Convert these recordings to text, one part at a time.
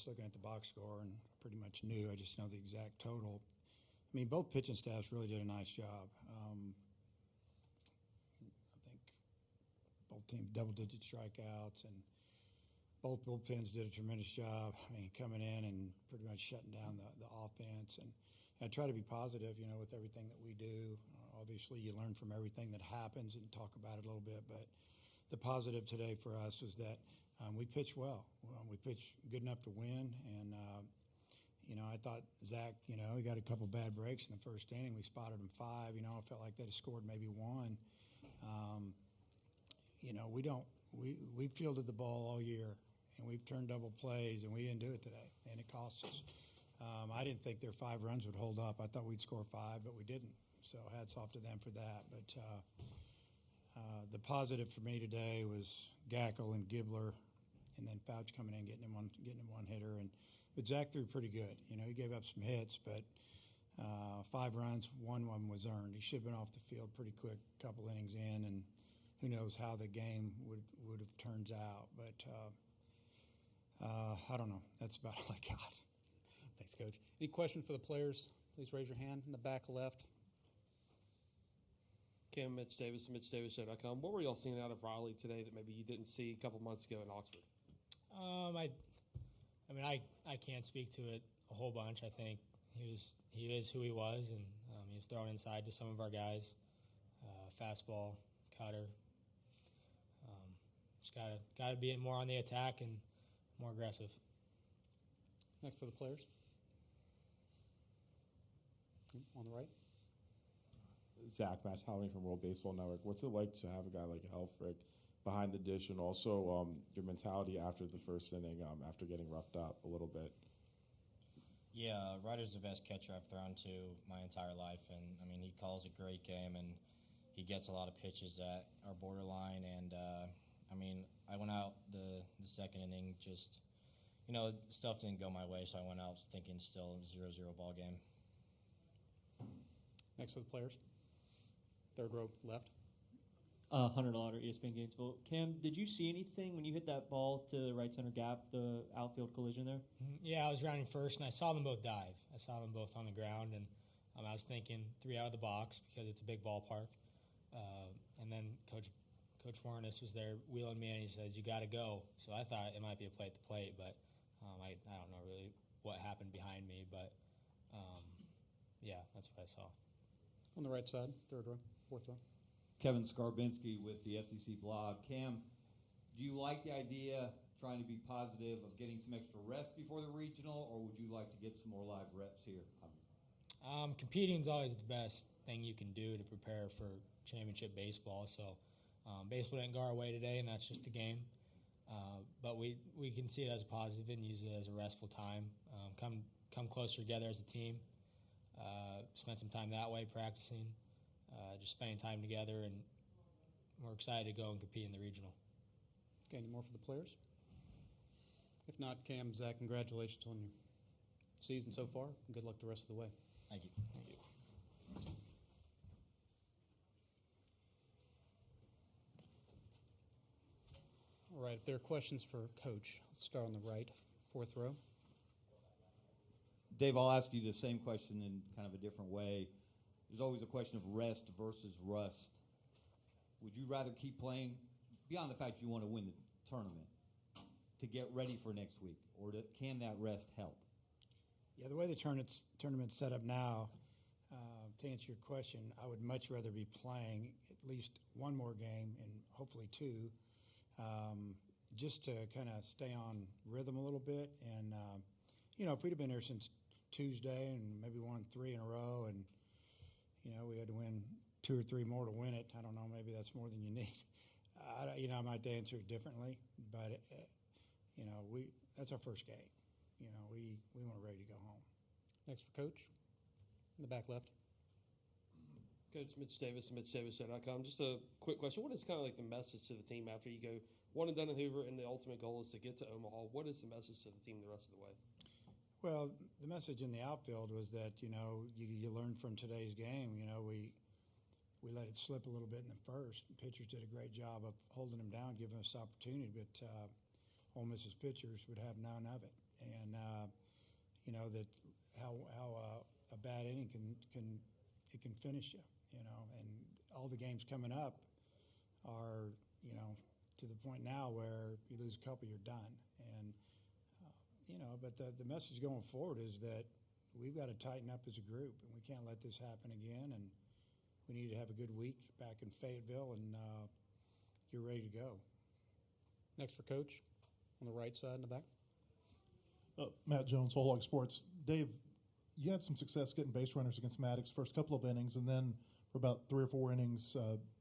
just looking at the box score and pretty much knew. I just know the exact total. I mean, both pitching staffs really did a nice job. I think both teams double-digit strikeouts, and both bullpens did a tremendous job. I mean, coming in and pretty much shutting down the offense. And I try to be positive, with everything that we do. Obviously, you learn from everything that happens and talk about it a little bit. But the positive today for us was that we pitched well. We pitched good enough to win. And, I thought Zach, he got a couple bad breaks in the first inning. We spotted him 5. I felt like they'd have scored maybe 1. We fielded the ball all year, and we've turned double plays, and we didn't do it today, and it cost us. I didn't think their 5 runs would hold up. I thought we'd score 5, but we didn't. So hats off to them for that. But the positive for me today was Gackle and Gibbler, and then Fouch coming in, getting him one hitter. But Zach threw pretty good. He gave up some hits, but 5 runs, 1 of them was earned. He should have been off the field pretty quick, couple innings in, and who knows how the game would have turned out. But I don't know. That's about all I got. Thanks, Coach. Any question for the players? Please raise your hand in the back left. Kim, Mitch Davis, MitchDavisShow.com. What were y'all seeing out of Riley today that maybe you didn't see a couple months ago in Oxford? I can't speak to it a whole bunch. I think he is who he was, and he was throwing inside to some of our guys. Fastball, cutter. Just gotta be more on the attack and more aggressive. Next for the players. On the right. Zach Mattowny from World Baseball Network. What's it like to have a guy like Helfrich behind the dish, and also your mentality after the first inning, after getting roughed up a little bit? Yeah, Ryder's the best catcher I've thrown to my entire life, and he calls a great game, and he gets a lot of pitches that are borderline. And I went out the second inning, just stuff didn't go my way, so I went out thinking still 0-0 ball game. Next for the players. Third row left. Hunter Lauder, ESPN Gainesville. Cam, did you see anything when you hit that ball to the right center gap, the outfield collision there? Yeah, I was rounding first, and I saw them both dive. I saw them both on the ground, and I was thinking 3 out of the box because it's a big ballpark. And then Coach Warnes was there wheeling me, and he says, "You got to go." So I thought it might be a play at the plate, but I don't know really what happened behind me. But, yeah, that's what I saw. On the right side, third row, fourth row. Kevin Skarbinski with the SEC blog. Cam, do you like the idea, trying to be positive, of getting some extra rest before the regional, or would you like to get some more live reps here? Competing is always the best thing you can do to prepare for championship baseball. So baseball didn't go our way today, and that's just the game. But we can see it as a positive and use it as a restful time. Come closer together as a team. Spend some time that way practicing, just spending time together, and we're excited to go and compete in the regional. Okay, any more for the players? If not, Cam, Zach, congratulations on your season so far, and good luck the rest of the way. Thank you. Thank you. All right, if there are questions for Coach, let's start on the right, fourth row. Dave, I'll ask you the same question in kind of a different way. There's always a question of rest versus rust. Would you rather keep playing, beyond the fact you want to win the tournament, to get ready for next week, or can that rest help? Yeah, the way the tournament's set up now, to answer your question, I would much rather be playing at least one more game and hopefully 2, just to kind of stay on rhythm a little bit. And, if we'd have been here since Tuesday and maybe won 3 in a row and, we had to win 2 or 3 more to win it, I don't know, maybe that's more than you need. I might answer it differently, but, that's our first game. We weren't ready to go home. Next for Coach, in the back left. Coach Mitch Davis, MitchDavisShow.com. Just a quick question. What is kind of like the message to the team after you go 1-and-done at Hoover, and the ultimate goal is to get to Omaha? What is the message to the team the rest of the way? Well, the message in the outfield was that, you learned from today's game. We let it slip a little bit in the first. The pitchers did a great job of holding them down, giving us opportunity, but Ole Miss's pitchers would have none of it. And that how a bad inning can finish you, and all the games coming up are, to the point now where you lose a couple, you're done. And, but the message going forward is that we've got to tighten up as a group, and we can't let this happen again. And we need to have a good week back in Fayetteville, and you're ready to go. Next for Coach on the right side in the back. Matt Jones, Whole Hog Sports. Dave, you had some success getting base runners against Maddox first couple of innings, and then for about 3 or 4 innings,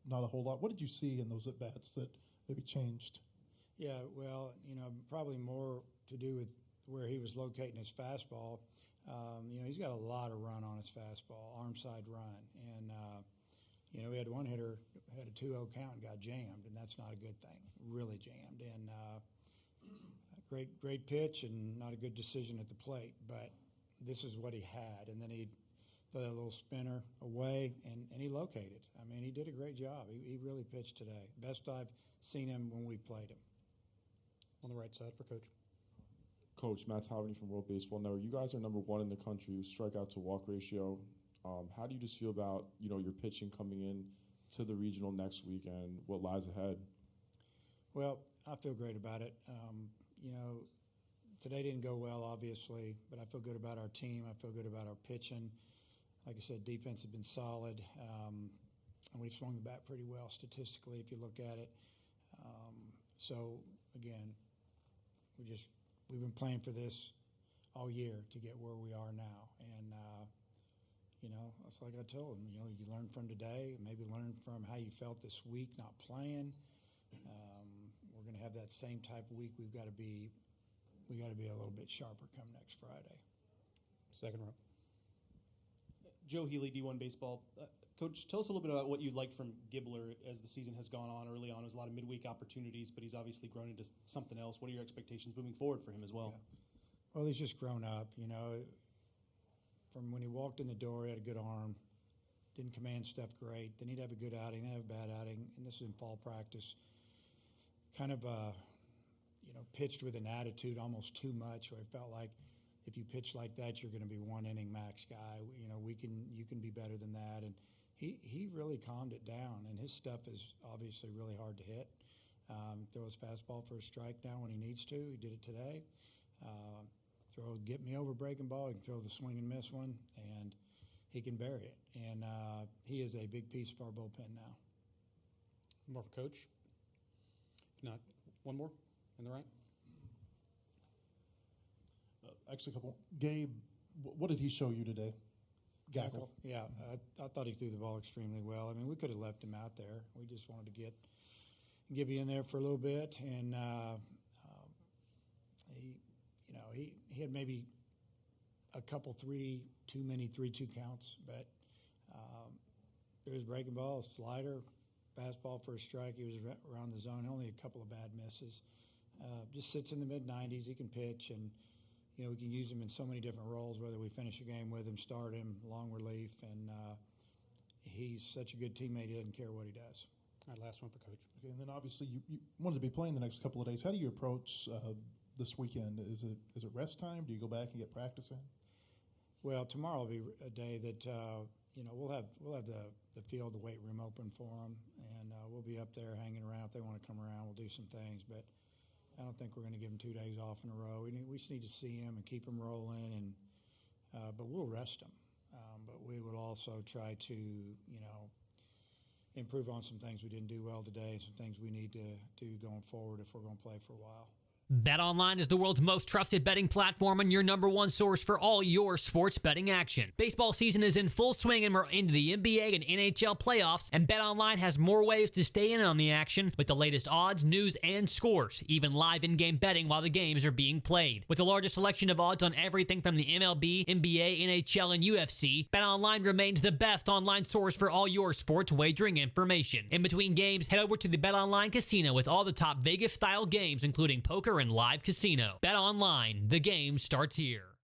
not a whole lot. What did you see in those at-bats that maybe changed? Yeah, well, probably more to do with where he was locating his fastball. He's got a lot of run on his fastball, arm side run. And, we had one hitter had a 2-0 count and got jammed, and that's not a good thing, really jammed. And great pitch and not a good decision at the plate, but this is what he had. And then he threw that little spinner away, and he located. I mean, he did a great job. He really pitched today. Best I've seen him when we played him. On the right side for Coach. Coach, Matt Taubeny from World Baseball Network. You guys are number 1 in the country, strikeout to walk ratio. How do you just feel about, your pitching coming in to the regional next week and what lies ahead? Well, I feel great about it. Today didn't go well, obviously, but I feel good about our team. I feel good about our pitching. Like I said, defense has been solid, and we've swung the bat pretty well statistically if you look at it. So, again, we've been playing for this all year to get where we are now. And, it's like I told him, you learn from today, maybe learn from how you felt this week not playing. We're going to have that same type of week. We got to be a little bit sharper come next Friday. Second row. Joe Healy, D1 Baseball. Coach, tell us a little bit about what you liked from Gibbler as the season has gone on. Early on, it was a lot of midweek opportunities, but he's obviously grown into something else. What are your expectations moving forward for him as well? Yeah. Well, he's just grown up, From when he walked in the door, he had a good arm, didn't command stuff great. Then he'd have a good outing, then have a bad outing, and this is in fall practice. Kind of, pitched with an attitude almost too much, where I felt like if you pitch like that, you're going to be 1 inning max guy. You can be better than that. And he really calmed it down, and his stuff is obviously really hard to hit. Throw his fastball for a strike now when he needs to. He did it today. Get me over breaking ball. He can throw the swing and miss one, and he can bury it. And he is a big piece of our bullpen now. More for Coach. If not, one more on the right. Actually, a couple. Gabe, what did he show you today? Gackle. Yeah, I thought he threw the ball extremely well. I mean, we could have left him out there. We just wanted to get Gibby in there for a little bit, and he had maybe a couple too many 3-2 counts, but there was breaking ball, slider, fastball for a strike. He was around the zone, only a couple of bad misses. Just sits in the mid-90s. He can pitch, and we can use him in so many different roles, whether we finish a game with him, start him, long relief, and he's such a good teammate, he doesn't care what he does. All right, last one for Coach. Okay, and then obviously you wanted to be playing the next couple of days. How do you approach this weekend? Is it rest time? Do you go back and get practice in? Well, tomorrow will be a day that we'll have the field, the weight room open for them, and we'll be up there hanging around. If they want to come around, we'll do some things, but I don't think we're going to give them 2 days off in a row. We just need to see them and keep them rolling, and but we'll rest them. But we will also try to improve on some things we didn't do well today, and some things we need to do going forward if we're going to play for a while. BetOnline is the world's most trusted betting platform and your #1 source for all your sports betting action. Baseball season is in full swing and we're into the NBA and NHL playoffs, and BetOnline has more ways to stay in on the action with the latest odds, news, and scores, even live in-game betting while the games are being played. With the largest selection of odds on everything from the MLB, NBA, NHL, and UFC, BetOnline remains the best online source for all your sports wagering information. In between games, head over to the BetOnline Casino with all the top Vegas-style games, including poker and live casino. Bet online, the game starts here.